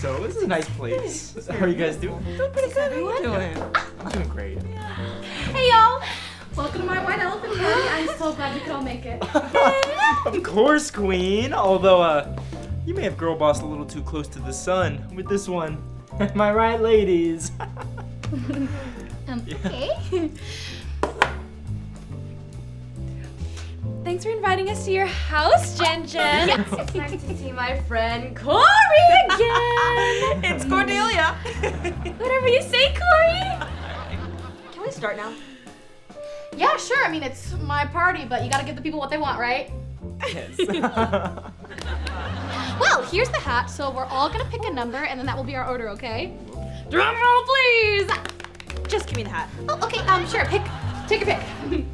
So this is a nice place. How are you guys doing? Doing pretty good. How are you doing? I'm doing great. Hey y'all! Welcome to my white elephant party. I'm so glad you could all make it. Of course, Queen. Although, you may have girl bossed a little too close to the sun with this one. Am I right, ladies? Okay. Thanks for inviting us to your house, Jen. It's nice to see my friend Corey again. It's Cordelia. Whatever you say, Corey. Can we start now? Yeah, sure. I mean, it's my party, but you gotta give the people what they want, right? Yes. Well, here's the hat, so we're all gonna pick a number, and then that will be our order, okay? Drum roll, please. Just give me the hat. Oh, okay. Sure. Take your pick.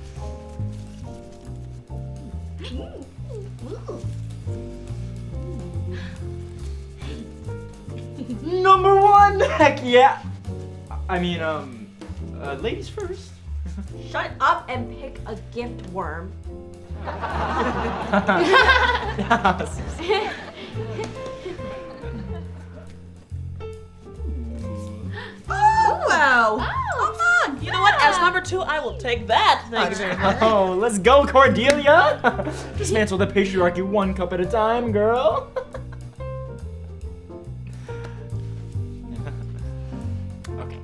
Number one. Heck yeah. I mean, ladies first. Shut up and pick a gift worm. Oh, wow. Come on. You know what? As number 2, I will take that. Thank you very much. Oh, let's go, Cordelia. Dismantle the patriarchy one cup at a time, girl. Okay.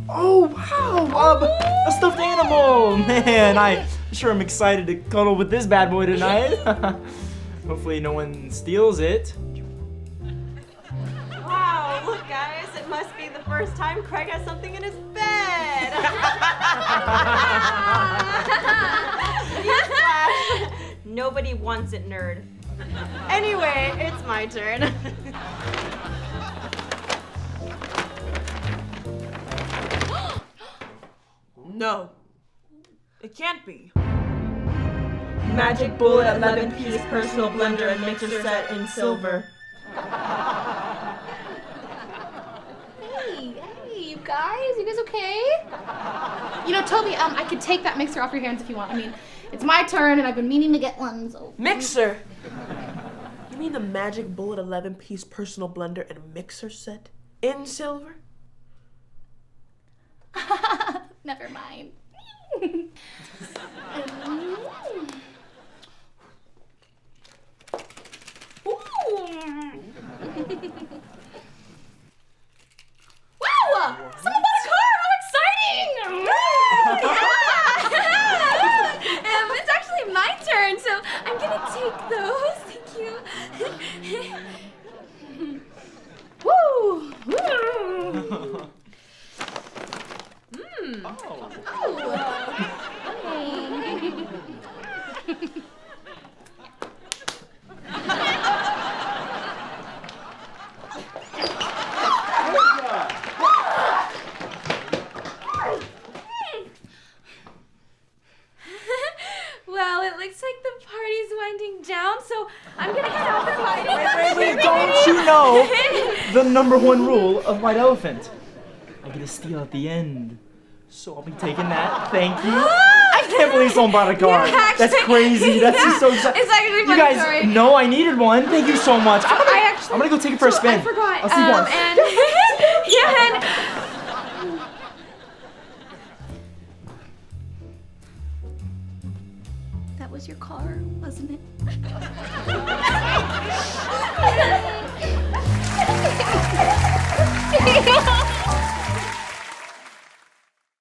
Oh, wow. A stuffed animal. Man, I sure am excited to cuddle with this bad boy tonight. Hopefully no one steals it. Wow, look guys, it must be the first time Craig has something in his bed. Newsflash. Nobody wants it, nerd. Anyway, it's my turn. No, it can't be. Magic bullet 11-piece personal blender and mixer set in silver. Hey, you guys okay? You know, Toby, I could take that mixer off your hands if you want. I mean, it's my turn and I've been meaning to get one, so. Mixer? You mean the Magic Bullet 11-piece personal blender and mixer set in silver? Never mind. Wow! Someone bought a car! How exciting! It's actually my turn, so I'm gonna take those. Thank you. Woo! Well, it looks like the party's winding down, so I'm gonna get off and light it. Wait, don't you know the number one rule of White Elephant? I get a steal at the end. So I'll be taking that. Thank you. I can't believe someone bought a car. Yeah, actually, that's crazy. That's just so exciting. It's actually funny, You guys sorry. know I needed one. Thank you so much. I'm gonna go take it for a spin. I forgot. I'll see you once. And that was your car, wasn't it?